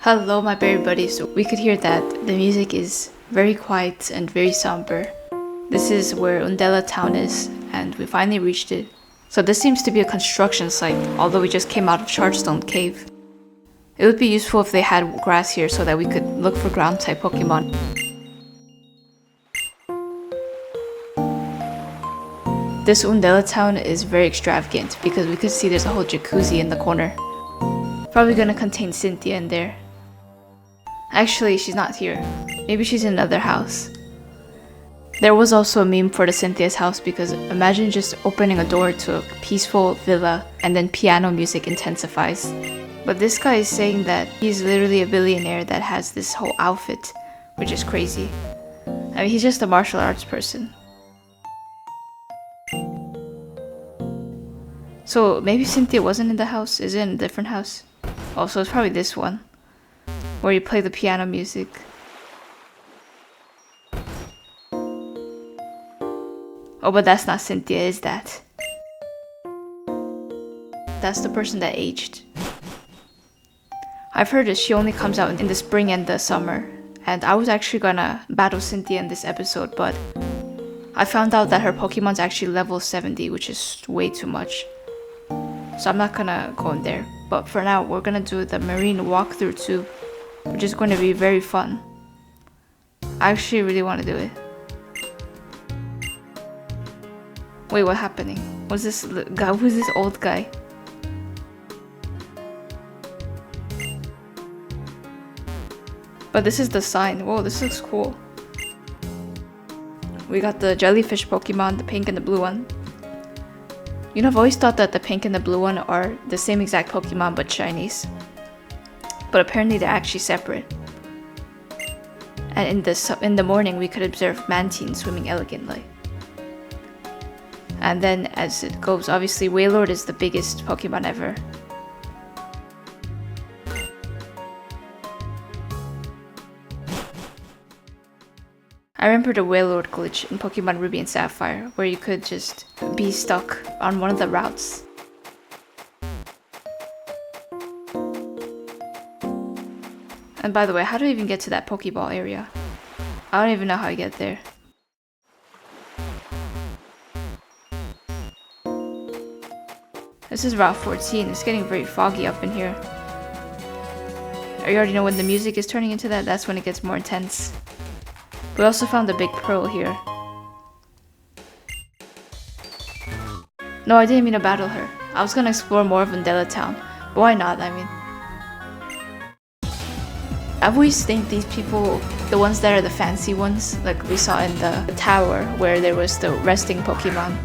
Hello, my berry buddies. So we could hear that the music is very quiet and very somber. This is where Undella Town is, and we finally reached it. So this seems to be a construction site, although we just came out of Chargestone Cave. It would be useful if they had grass here so that we could look for ground-type Pokemon. This Undella Town is very extravagant because we could see there's a whole jacuzzi in the corner. Probably gonna contain Cynthia in there. Actually, she's not here. Maybe she's in another house. There was also a meme for the Cynthia's house because imagine just opening a door to a peaceful villa and then piano music intensifies. But this guy is saying that he's literally a billionaire that has this whole outfit, which is crazy. I mean, he's just a martial arts person. So maybe Cynthia wasn't in the house? Is it in a different house? Oh, so it's probably this one, where you play the piano music. Oh, but that's not Cynthia, is that? That's the person that aged. I've heard that she only comes out in the spring and the summer, and I was actually gonna battle Cynthia in this episode, but I found out that her Pokemon's actually level 70, which is way too much. So I'm not gonna go in there. But for now, we're gonna do the marine walkthrough too, which is going to be very fun. I actually really want to do it. Wait, what's happening? What's this guy? Who's this old guy? But this is the sign. Whoa, this looks cool. We got the jellyfish Pokemon, the pink and the blue one. You know, I've always thought that the pink and the blue one are the same exact Pokemon but Chinese. But apparently they're actually separate. And in the morning we could observe Mantine swimming elegantly. And then as it goes, obviously Wailord is the biggest Pokemon ever. I remember the Wailord glitch in Pokemon Ruby and Sapphire, where you could just be stuck on one of the routes. And by the way, how do I even get to that Pokeball area? I don't even know how I get there. This is Route 14, it's getting very foggy up in here. You already know when the music is turning into that, that's when it gets more intense. We also found a big pearl here. No, I didn't mean to battle her. I was gonna explore more of Undella Town, but why not, I mean. I've always think these people, the ones that are the fancy ones, like we saw in the tower where there was the resting Pokemon.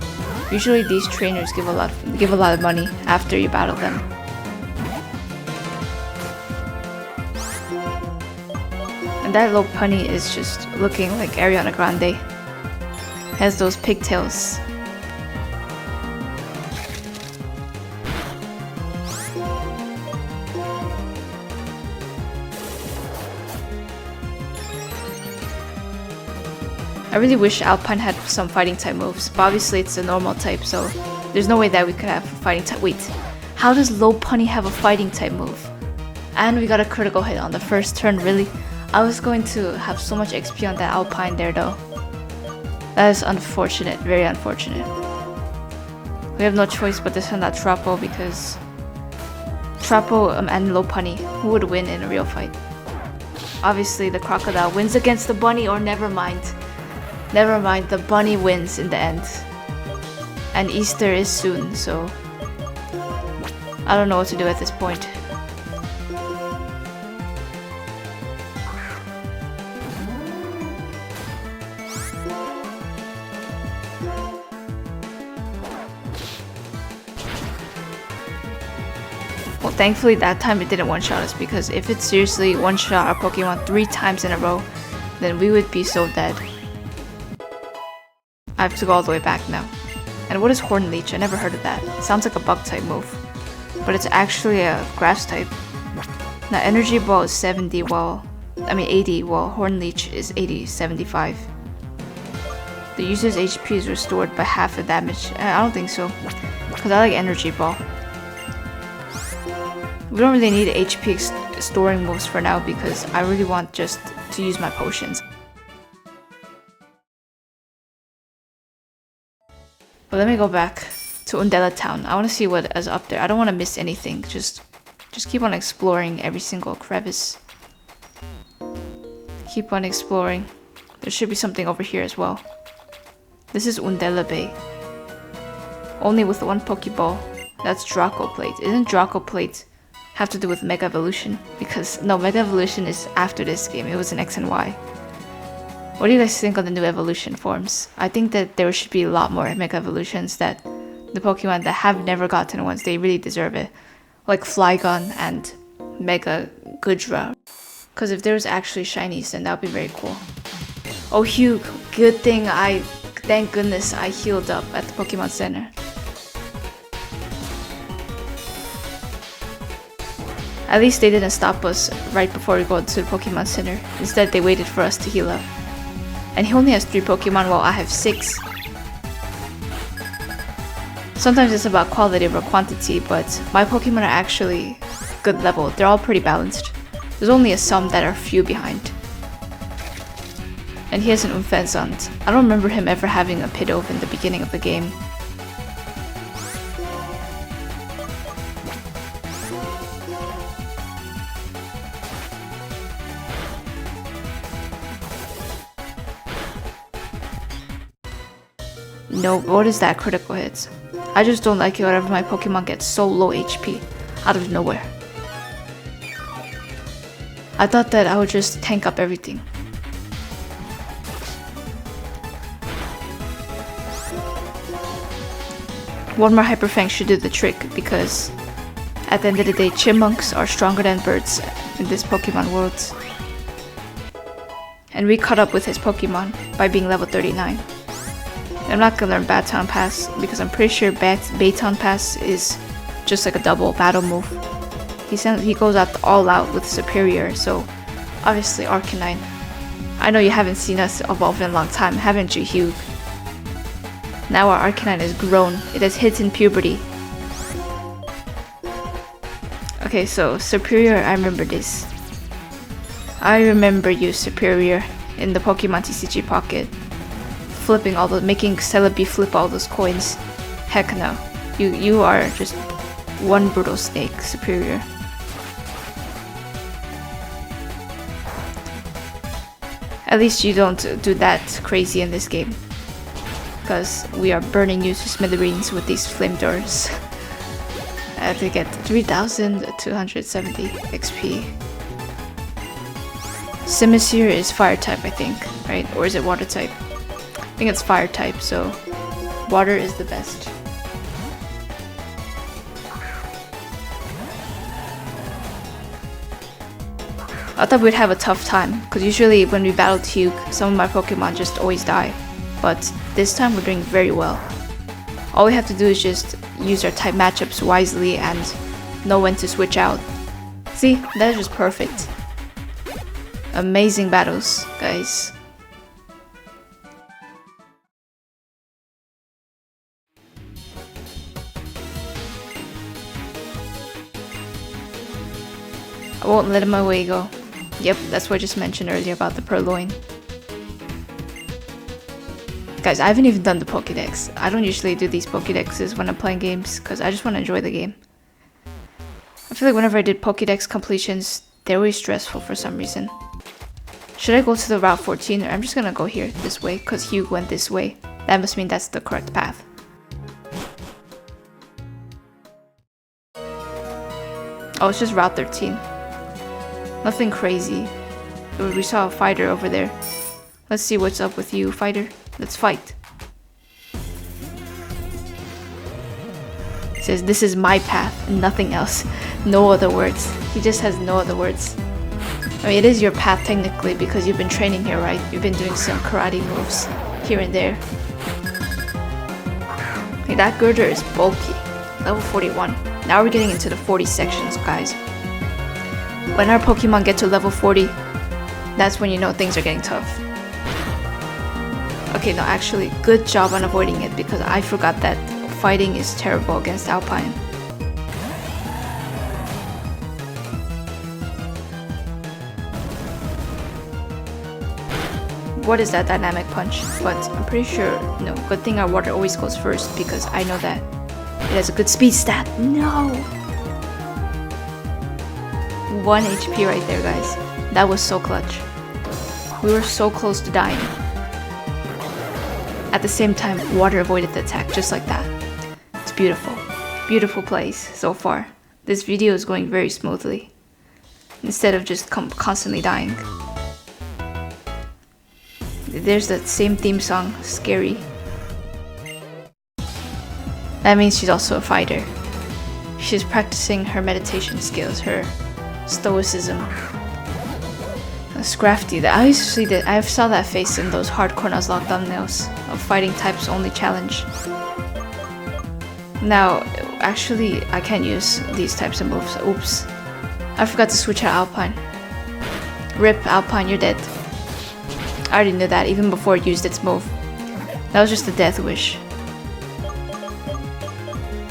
Usually these trainers give a lot of money after you battle them. And that little punny is just looking like Ariana Grande. Has those pigtails. I really wish Alpine had some fighting type moves, but obviously it's a normal type, so there's no way that we could have a fighting type. Wait, how does Lopunny have a fighting type move? And we got a critical hit on the first turn, really? I was going to have so much XP on that Alpine there though. That is unfortunate, very unfortunate. We have no choice but to send out Trapo because Trapo and Lopunny, who would win in a real fight? Obviously the crocodile wins against the bunny, or never mind. Never mind, the bunny wins in the end. And Easter is soon, so I don't know what to do at this point. Well, thankfully that time it didn't one-shot us, because if it seriously one-shot our Pokemon 3 times in a row, then we would be so dead. I have to go all the way back now. And what is Horn Leech? I never heard of that. It sounds like a bug type move, but it's actually a grass type. Now Energy Ball is 80, while Horn Leech is 75. The user's HP is restored by half the damage. I don't think so, because I like Energy Ball. We don't really need HP storing moves for now because I really want just to use my potions. But let me go back to Undella Town. I want to see what is up there. I don't want to miss anything. Just keep on exploring every single crevice. Keep on exploring. There should be something over here as well. This is Undella Bay. Only with one Pokeball. That's Draco Plate. Isn't Draco Plate have to do with Mega Evolution? Because no, Mega Evolution is after this game. It was in X and Y. What do you guys think on the new evolution forms? I think that there should be a lot more Mega Evolutions, that the Pokemon that have never gotten ones, they really deserve it. Like Flygon and Mega Gudra. Because if there was actually shinies, then that would be very cool. Oh, Hugh, good thing thank goodness I healed up at the Pokemon Center. At least they didn't stop us right before we go to the Pokemon Center. Instead, they waited for us to heal up. And he only has 3 Pokemon while I have 6. Sometimes it's about quality over quantity, but my Pokemon are actually good level. They're all pretty balanced. There's only some that are few behind. And he has an Unfezant. I don't remember him ever having a Pidove in the beginning of the game. No, what is that critical hits? I just don't like it whenever my Pokemon gets so low HP out of nowhere. I thought that I would just tank up everything. One more Hyper Fang should do the trick, because at the end of the day, chipmunks are stronger than birds in this Pokemon world. And we caught up with his Pokemon by being level 39. I'm not gonna learn Baton Pass because I'm pretty sure Baton Pass is just like a double battle move. He goes all out with Superior, so obviously Arcanine. I know you haven't seen us evolve in a long time, haven't you, Hugh? Now our Arcanine is grown. It has hit in puberty. Okay, so Superior, I remember this. I remember you, Superior, in the Pokemon TCG Pocket. Flipping making Celebi flip all those coins. Heck no. You are just one brutal snake, Superior. At least you don't do that crazy in this game. Because we are burning you to smithereens with these flamethrowers. I have to get 3,270 XP. Simisear is fire type, I think, right? Or is it water type? I think it's fire type, so water is the best. I thought we'd have a tough time, because usually when we battle Hugh, some of my Pokemon just always die. But this time we're doing very well. All we have to do is just use our type matchups wisely and know when to switch out. See, that is just perfect. Amazing battles, guys. I won't let him away go. Yep, that's what I just mentioned earlier about the Purloin. Guys, I haven't even done the Pokédex. I don't usually do these Pokédexes when I'm playing games, because I just want to enjoy the game. I feel like whenever I did Pokédex completions, they're always stressful for some reason. Should I go to the Route 14, or I'm just gonna go here, this way, because Hugh went this way. That must mean that's the correct path. Oh, it's just Route 13. Nothing crazy. We saw a fighter over there. Let's see what's up with you, fighter. Let's fight. It says, this is my path, and nothing else. No other words. He just has no other words. I mean, it is your path technically, because you've been training here, right? You've been doing some karate moves here and there. Okay, that girder is bulky. Level 41. Now we're getting into the 40 sections, guys. When our Pokemon get to level 40, that's when you know things are getting tough. Okay, no, actually, good job on avoiding it, because I forgot that fighting is terrible against Alpine. what is that dynamic punch? But I'm pretty sure, no, good thing our water always goes first because I know that it has a good speed stat. No! 1 HP right there, guys. That was so clutch. We were so close to dying. At the same time, water avoided the attack just like that. It's beautiful. Beautiful plays so far. This video is going very smoothly. Instead of just constantly dying. There's that same theme song, Scary. That means she's also a fighter. She's practicing her meditation skills, her stoicism. That's crafty. I used to see that. I saw that face in those hardcore Nuzlocke thumbnails of fighting types only challenge. Now, actually, I can't use these types of moves. Oops. I forgot to switch out Alpine. Rip, Alpine, you're dead. I already knew that even before it used its move. That was just a death wish.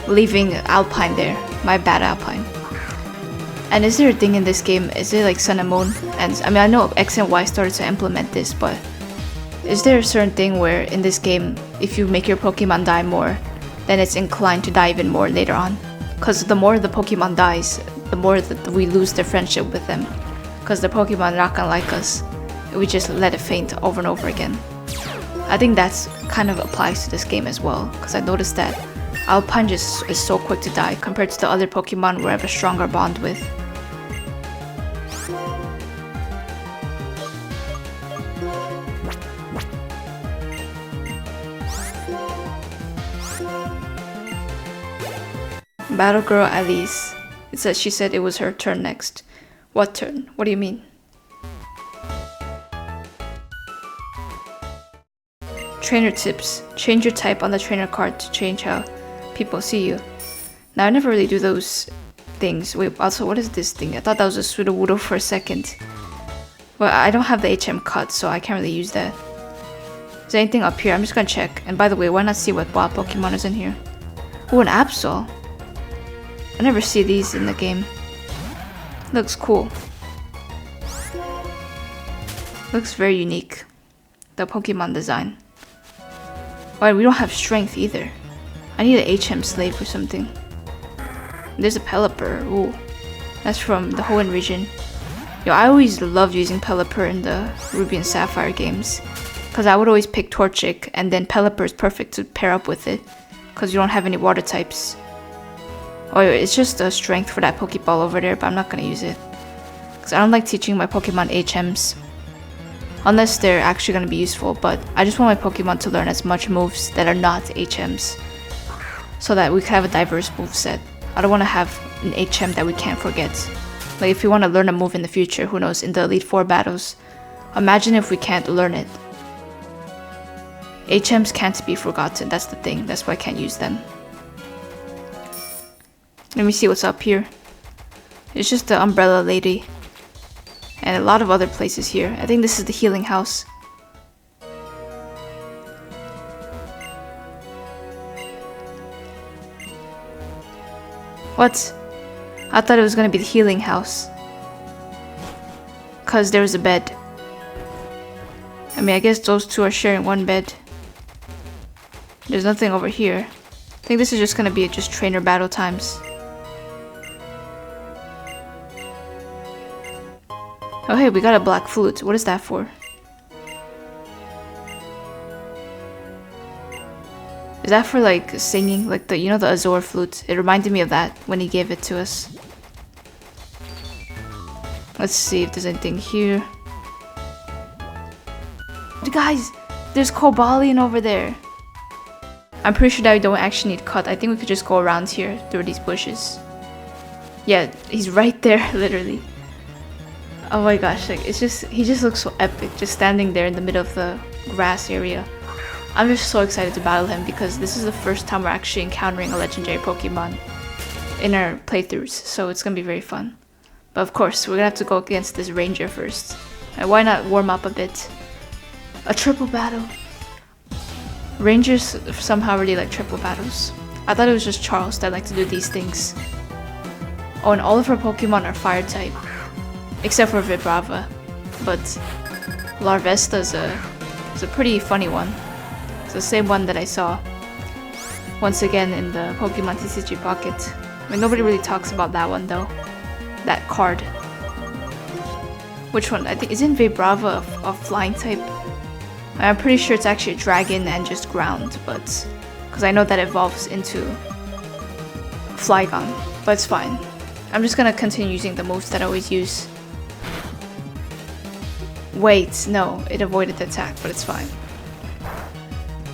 Leaving Alpine there. My bad, Alpine. And is there a thing in this game? Is it like Sun and Moon? And I mean, I know X and Y started to implement this, but is there a certain thing where in this game, if you make your Pokemon die more, then it's inclined to die even more later on? Because the more the Pokemon dies, the more that we lose the friendship with them. Because the Pokemon are not gonna like us. We just let it faint over and over again. I think that's kind of applies to this game as well, because I noticed that Alpine just is so quick to die compared to the other Pokemon we have a stronger bond with. Battle Girl Alice. It says she said it was her turn next. What turn? What do you mean? Trainer tips. Change your type on the trainer card to change how people see you. Now I never really do those things. Wait, also what is this thing? I thought that was a Sudowoodo for a second. Well, I don't have the HM cut, so I can't really use that. Is there anything up here? I'm just gonna check. And by the way, why not see what wild Pokemon is in here? Oh, an Absol. I never see these in the game. Looks cool. Looks very unique. The Pokemon design. Why, we don't have strength either. I need an HM slave or something. There's a Pelipper. Ooh. That's from the Hoenn region. Yo, I always loved using Pelipper in the Ruby and Sapphire games. Because I would always pick Torchic, and then Pelipper is perfect to pair up with it. Because you don't have any water types. Oh, it's just a strength for that Pokeball over there, but I'm not going to use it. Because I don't like teaching my Pokemon HMs. Unless they're actually going to be useful, but I just want my Pokemon to learn as much moves that are not HMs. So that we can have a diverse moveset. I don't want to have an HM that we can't forget. Like if we want to learn a move in the future, who knows, in the Elite Four battles. Imagine if we can't learn it. HMs can't be forgotten, that's the thing. That's why I can't use them. Let me see what's up here. It's just the Umbrella Lady. And a lot of other places here. I think this is the healing house. What? I thought it was gonna be the healing house. Cause there was a bed. I mean, I guess those two are sharing one bed. There's nothing over here. I think this is just gonna be just trainer battle times. Oh hey, we got a black flute. What is that for? Is that for like singing? Like the, you know, the Azor flute? It reminded me of that when he gave it to us. Let's see if there's anything here. Guys, there's Cobalion over there. I'm pretty sure that we don't actually need cut. I think we could just go around here through these bushes. Yeah, he's right there, literally. Oh my gosh, like it's just, he just looks so epic, just standing there in the middle of the grass area. I'm just so excited to battle him because this is the first time we're actually encountering a legendary Pokemon in our playthroughs, so it's gonna be very fun. But of course, we're gonna have to go against this ranger first. And why not warm up a bit? A triple battle. Rangers somehow really like triple battles. I thought it was just Charles that liked to do these things. Oh, and all of our Pokemon are fire type. Except for Vibrava. But Larvesta's a It's a pretty funny one. It's the same one that I saw once again in the Pokemon TCG Pocket. I mean, nobody really talks about that one though. That card. Which one? I think isn't Vibrava a flying type? I'm pretty sure it's actually a dragon and just ground, but because I know that evolves into Flygon, but it's fine. I'm just gonna continue using the moves that I always use. Wait, no, it avoided the attack, but it's fine.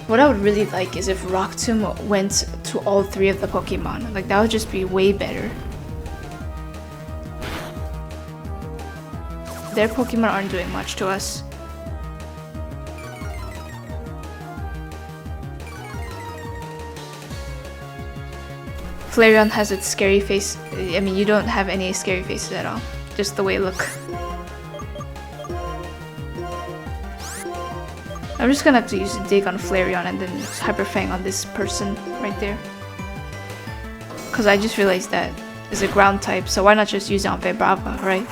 What I would really like is if Rock Tomb went to all 3 of the Pokemon. Like, that would just be way better. Their Pokemon aren't doing much to us. Flareon has its scary face. I mean, you don't have any scary faces at all. Just the way you look. I'm just gonna have to use a Dig on Flareon and then Hyper Fang on this person right there. Cause I just realized that it's a ground type, so why not just use it on Vibrava, right?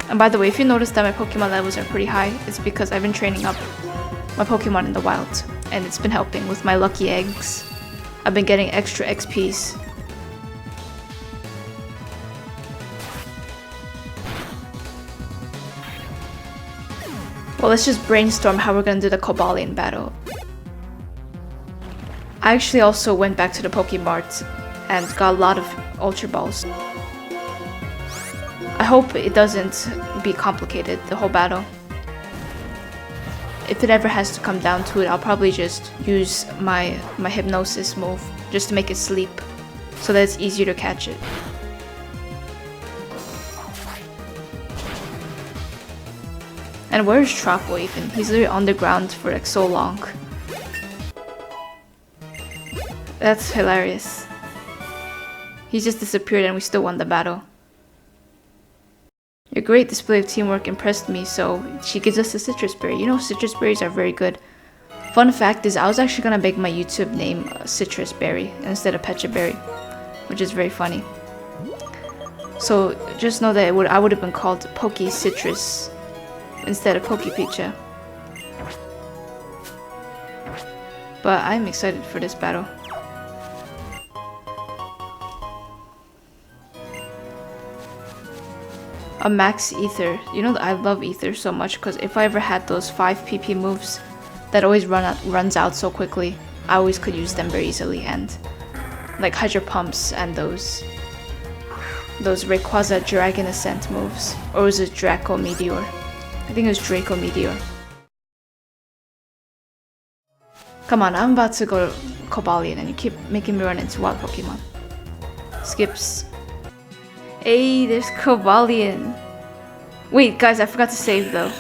And by the way, if you notice that my Pokemon levels are pretty high, it's because I've been training up my Pokemon in the wild, and it's been helping with my lucky eggs. I've been getting extra XPs. Well, let's just brainstorm how we're gonna do the Cobalion battle. I actually also went back to the Pokemart and got a lot of Ultra Balls. I hope it doesn't be complicated, the whole battle. If it ever has to come down to it, I'll probably just use my Hypnosis move just to make it sleep so that it's easier to catch it. And where's Tropo even? He's literally on the ground for like so long. That's hilarious. He just disappeared and we still won the battle. Your great display of teamwork impressed me, so she gives us a citrus berry. You know, citrus berries are very good. Fun fact is, I was actually gonna make my YouTube name Citrus Berry instead of Pecha Berry, which is very funny. So just know that I would have been called Poke Citrus instead of Poke Pecha. But I'm excited for this battle. A max ether. You know, I love ether so much because if I ever had those 5 PP moves that always runs out so quickly, I always could use them very easily. And like Hydro Pumps and those Rayquaza Dragon Ascent moves. Or was it Draco Meteor? I think it was Draco Meteor. Come on, I'm about to go Cobalion and you keep making me run into wild Pokemon. Skips. Hey, there's Cobalion. Wait, guys, I forgot to save though.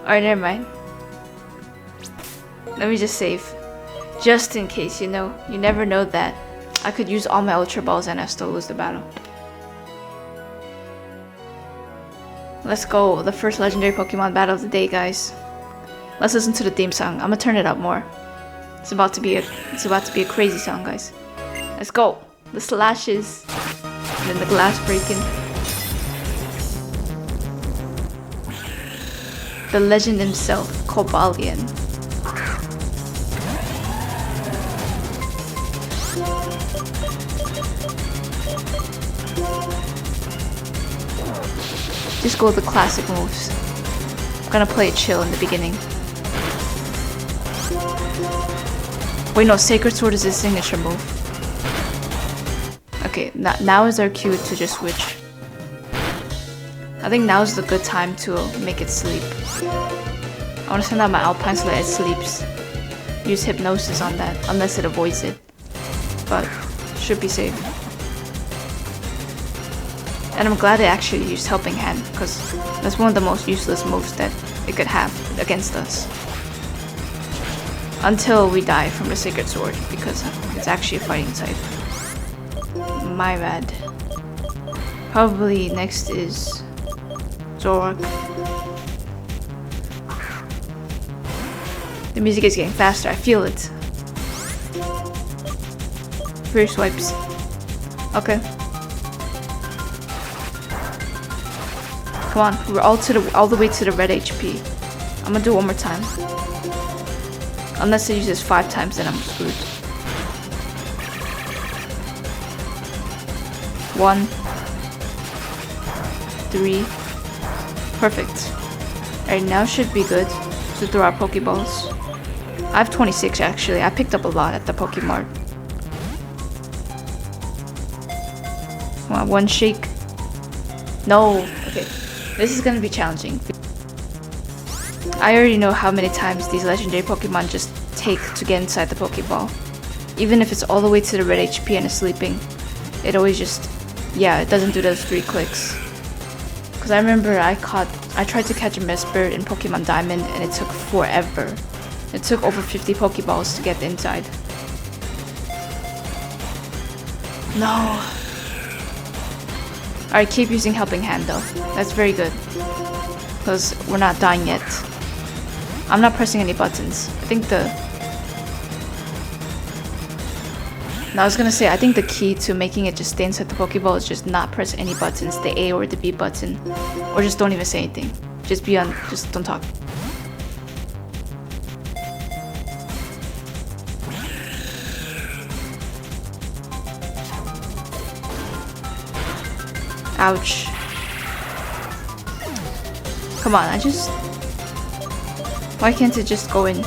Alright, never mind. Let me just save. Just in case, you know. You never know that I could use all my Ultra Balls and I still lose the battle. Let's go. The first legendary Pokemon battle of the day, guys. Let's listen to the theme song. I'm gonna turn it up more. It's about to be a crazy song, guys. Let's go. The slashes. And then the glass breaking. The legend himself, Cobalion. Just go with the classic moves. I'm gonna play it chill in the beginning. Wait, no, Sacred Sword is his signature move. Okay, now is our cue to just switch. I think now is the good time to make it sleep. I want to send out my Alpine so that it sleeps. Use Hypnosis on that, unless it avoids it. But, should be safe. And I'm glad it actually used Helping Hand, because that's one of the most useless moves that it could have against us. Until we die from the Sacred Sword, because it's actually a fighting type. My bad. Probably next is Zoroark. The music is getting faster, I feel it. Rear swipes. Okay. Come on, we're all the way to the red HP. I'm gonna do it one more time. Unless it uses 5 times, then I'm screwed. 1, 3. Perfect. Alright, now should be good to throw our Pokeballs. I have 26 actually. I picked up a lot at the Pokemart. Come on, 1 shake. No. Okay. This is gonna be challenging. I already know how many times these legendary Pokemon just take to get inside the Pokeball. Even if it's all the way to the red HP and is sleeping, it always just, yeah, it doesn't do those 3 clicks. Cause I remember I tried to catch a Mesprit in Pokemon Diamond and it took forever. It took over 50 Pokeballs to get inside. No. Alright, keep using Helping Hand though. That's very good. Because we're not dying yet. I'm not pressing any buttons. I think I was gonna say, I think the key to making it just stay inside the Pokeball is just not press any buttons, the A or the B button. Or just don't even say anything. Just don't talk. Ouch. Come on, why can't it just go in?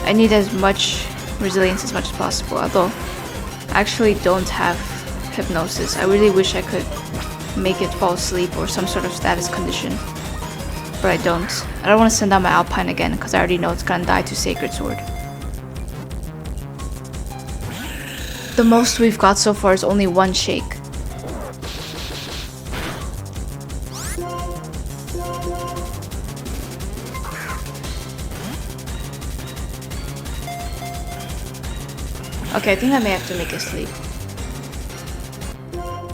I need as much resilience as much as possible, although I actually don't have hypnosis. I really wish I could make it fall asleep or some sort of status condition, but I don't. I don't want to send out my Alpine again because I already know it's gonna die to Sacred Sword. The most we've got so far is only 1 shake. Okay, I think I may have to make it sleep.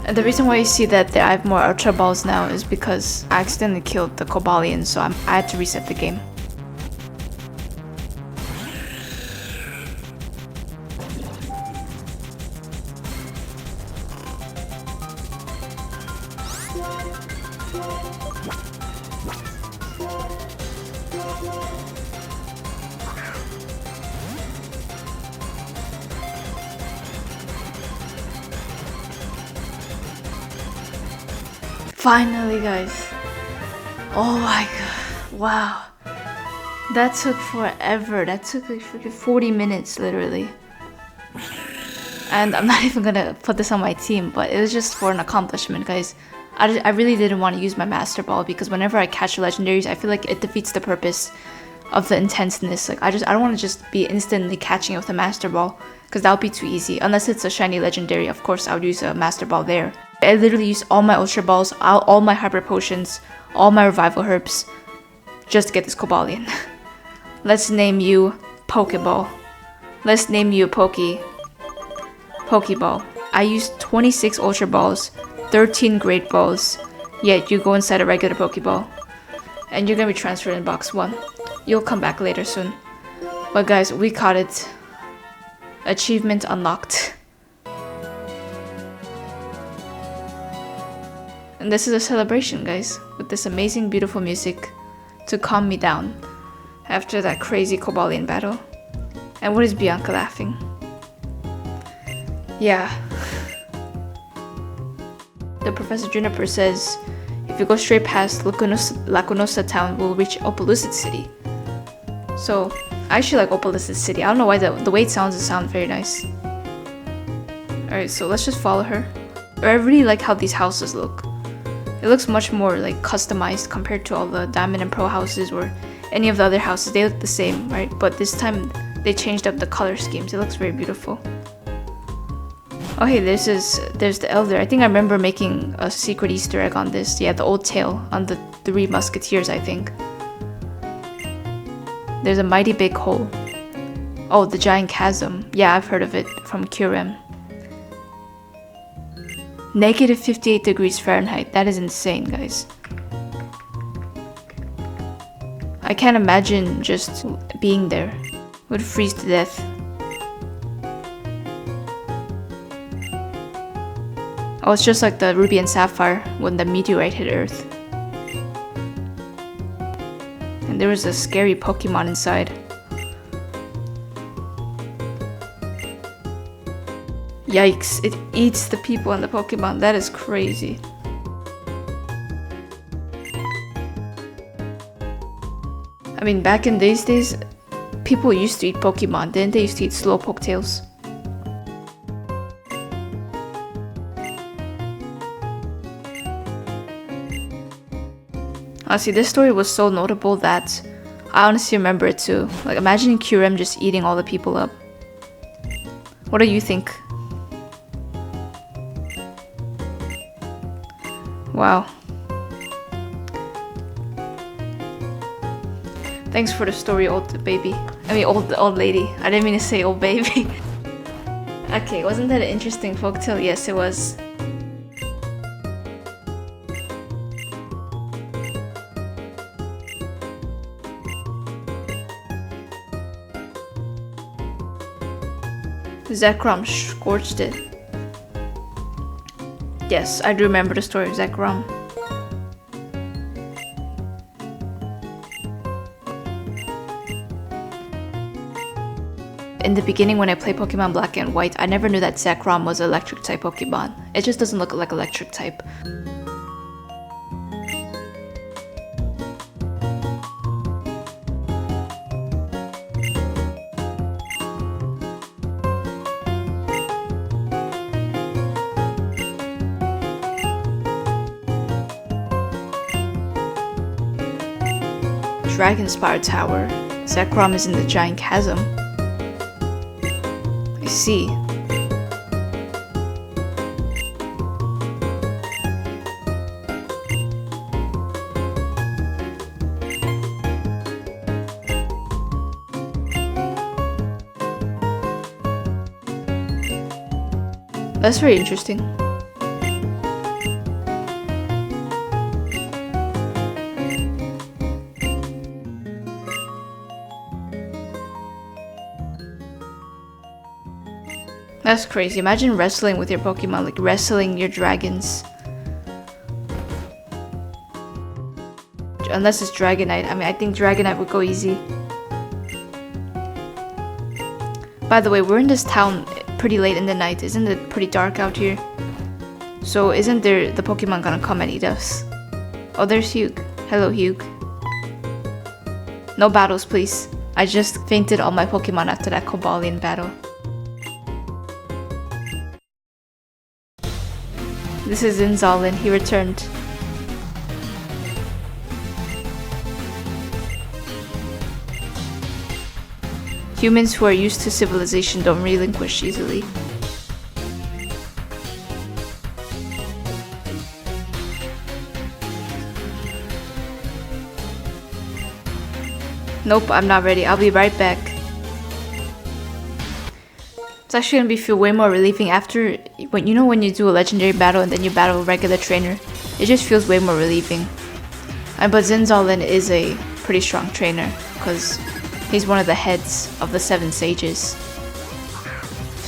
And the reason why you see that I have more Ultra Balls now is because I accidentally killed the Cobalion, so I had to reset the game. Finally, guys. Oh my god. Wow. That took forever. That took like freaking 40 minutes, literally. And I'm not even gonna put this on my team, but it was just for an accomplishment, guys. I really didn't want to use my Master Ball because whenever I catch legendaries, I feel like it defeats the purpose of the intenseness. Like I don't want to just be instantly catching it with a Master Ball because that would be too easy. Unless it's a shiny legendary, of course I would use a Master Ball there. I literally used all my Ultra Balls, all my Hyper Potions, all my Revival Herbs, just to get this Cobalion. Let's name you Pokeball. Let's name you Pokeball. I used 26 Ultra Balls, 13 Great Balls, yet you go inside a regular Pokeball. And you're gonna be transferred in box 1. You'll come back later soon. But guys, we caught it. Achievement unlocked. And this is a celebration, guys, with this amazing, beautiful music to calm me down after that crazy Cobalion battle. And what is Bianca laughing? Yeah. The Professor Juniper says, if you go straight past Lacunosa Town, we'll reach Opelucid City. So, I actually like Opelucid City. I don't know why the way it sounds very nice. Alright, so let's just follow her. I really like how these houses look. It looks much more like customized compared to all the Diamond and Pearl houses or any of the other houses. They look the same, right? But this time they changed up the color schemes. It looks very beautiful. Oh hey, there's the Elder. I think I remember making a secret Easter egg on this. Yeah, the old tale on the 3 Musketeers, I think. There's a mighty big hole. Oh, the giant chasm. Yeah, I've heard of it from Kyurem. Negative 58 degrees Fahrenheit. That is insane, guys. I can't imagine just being there. Would freeze to death. Oh, it's just like the Ruby and Sapphire when the meteorite hit Earth. And and there was a scary Pokemon inside. Yikes, it eats the people and the Pokemon. That is crazy. I mean, back in these days, people used to eat Pokemon, didn't they? Used to eat Slowpoke tails. Honestly, this story was so notable that I honestly remember it too. Like, imagining Kyurem just eating all the people up. What do you think? Wow. Thanks for the story, old baby. I mean, old lady. I didn't mean to say old baby. Okay, wasn't that an interesting folktale? Yes, it was. Zekrom scorched it. Yes, I do remember the story of Zekrom. In the beginning, when I played Pokemon Black and White, I never knew that Zekrom was an electric type Pokemon. It just doesn't look like electric type. Dragonspire Tower. Zekrom is in the giant chasm. I see. That's very interesting. That's crazy. Imagine wrestling with your Pokemon, like wrestling your dragons. Unless it's Dragonite. I mean, I think Dragonite would go easy. By the way, we're in this town pretty late in the night. Isn't it pretty dark out here? So isn't there the Pokemon gonna come and eat us? Oh, there's Hugh. Hello, Hugh. No battles, please. I just fainted all my Pokemon after that Cobalion battle. This is Inzalin. He returned. Humans who are used to civilization don't relinquish easily. Nope, I'm not ready. I'll be right back. It's actually gonna feel way more relieving after when you do a legendary battle and then you battle a regular trainer. It just feels way more relieving. But Zinzalin is a pretty strong trainer because he's one of the heads of the 7 sages.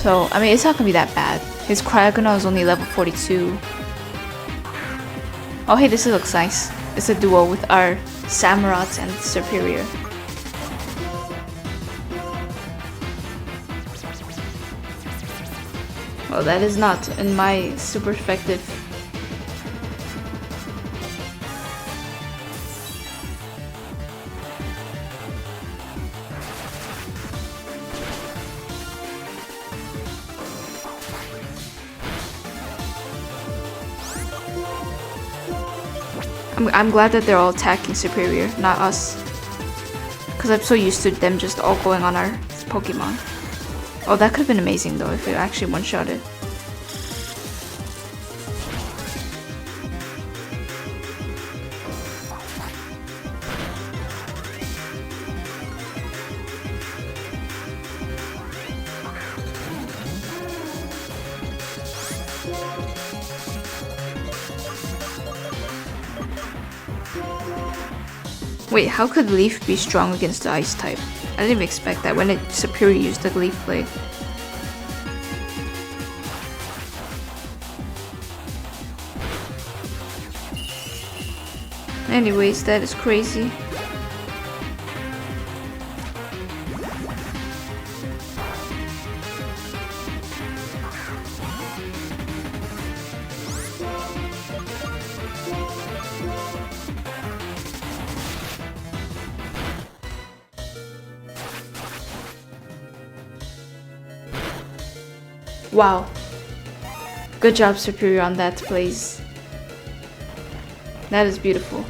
So I mean, it's not gonna be that bad. His Cryogonal is only level 42. Oh hey, this looks nice. It's a duo with our Samurott and Superior. Well, that is not in my super perspective. I'm glad that they're all attacking Superior, not us. Because I'm so used to them just all going on our Pokemon. Oh, that could have been amazing though if it actually one-shot it. Wait, how could Leaf be strong against the Ice type? I didn't even expect that when it Superior used the Leaf Blade. Anyways, that is crazy. Wow. Good job, Superior, on that plays. That is beautiful.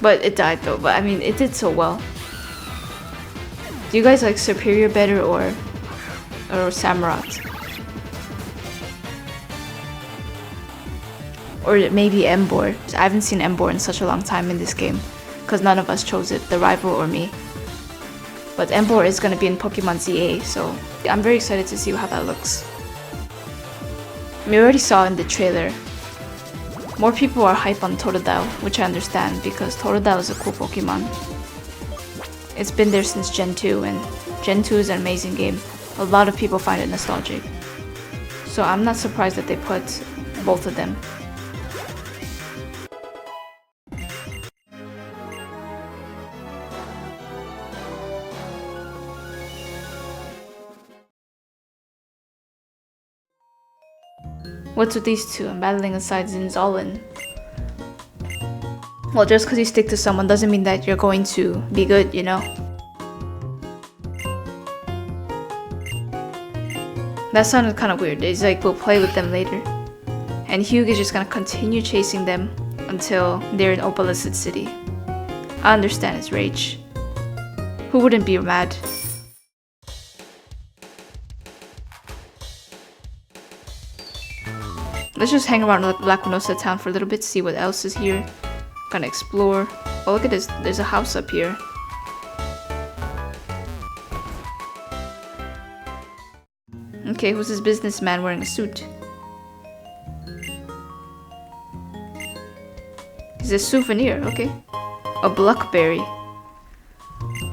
But it died though, but I mean, it did so well. Do you guys like Superior better or Samurott? Or maybe Embor. I haven't seen Embor in such a long time in this game, because none of us chose it, the rival or me. But Embor is going to be in Pokemon ZA, so I'm very excited to see how that looks. We already saw in the trailer. More people are hype on Totodile, which I understand because Totodile is a cool Pokemon. It's been there since Gen 2 and Gen 2 is an amazing game. A lot of people find it nostalgic. So I'm not surprised that they put both of them. What's with these two? I'm battling inside Zinzolin. Well, just because you stick to someone doesn't mean that you're going to be good, you know? That sounded kind of weird. It's like we'll play with them later. And Hugh is just gonna continue chasing them until they're in Opalicid City. I understand his rage. Who wouldn't be mad? Let's just hang around Undella Town for a little bit, see what else is here. Gonna explore. Oh, look at this. There's a house up here. Okay, who's this businessman wearing a suit? He's a souvenir, okay. A Bluckberry.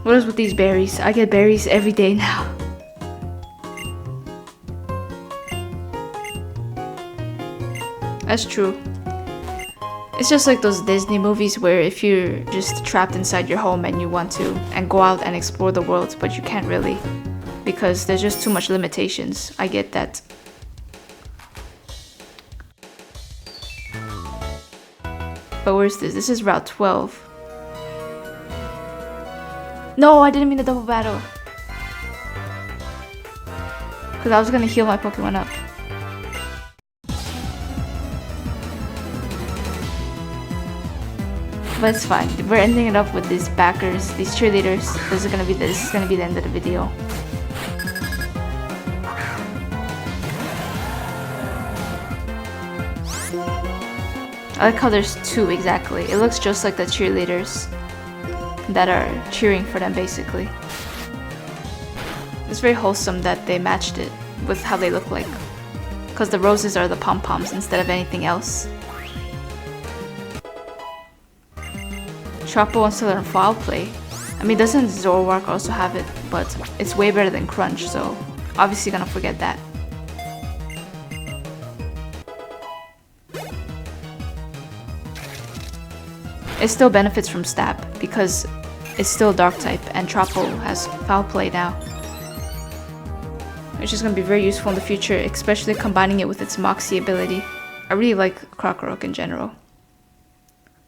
What is with these berries? I get berries every day now. That's true. It's just like those Disney movies where if you're just trapped inside your home and you want to and go out and explore the world, but you can't really because there's just too much limitations. I get that. But where's this? This is Route 12. No, I didn't mean a double battle. Because I was gonna heal my Pokemon up. But it's fine. We're ending it up with these backers, these cheerleaders. This is gonna be the end of the video. I like how there's two exactly. It looks just like the cheerleaders that are cheering for them basically. It's very wholesome that they matched it with how they look like. Because the roses are the pom-poms instead of anything else. Tropo wants to learn foul play. I mean, doesn't Zoroark also have it? But it's way better than Crunch, so obviously gonna forget that. It still benefits from Stab because it's still Dark type and Tropo has foul play now. Which is gonna be very useful in the future, especially combining it with its Moxie ability. I really like Krokorok in general.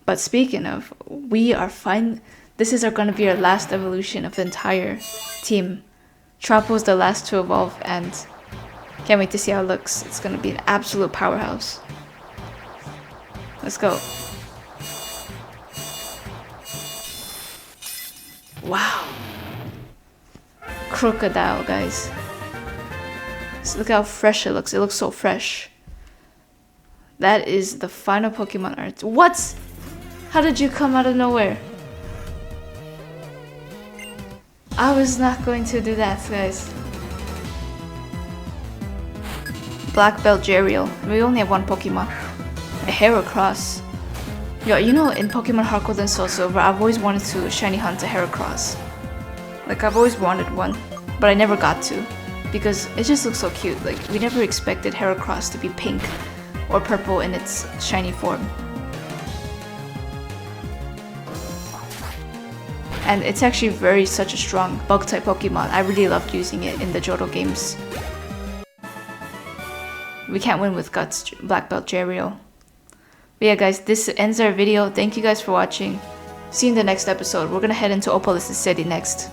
But speaking of, we are fine. This is going to be our last evolution of the entire team. Tropo is the last to evolve and can't wait to see how it looks. It's going to be an absolute powerhouse. Let's go. Wow. Crocodile, guys. So look how fresh it looks. It looks so fresh. That is the final Pokemon art. What? How did you come out of nowhere? I was not going to do that, guys. Black Belt Jerial. We only have one Pokemon. A Heracross. Yo, you know, in Pokemon Heart Gold and Soul Silver, I've always wanted to shiny hunt a Heracross. Like, I've always wanted one, but I never got to. Because it just looks so cute. Like, we never expected Heracross to be pink or purple in its shiny form. And it's actually such a strong bug type Pokemon. I really loved using it in the Johto games. We can't win with Guts, Black Belt Jerial. But yeah guys, this ends our video. Thank you guys for watching. See you in the next episode. We're gonna head into Opalicid City next.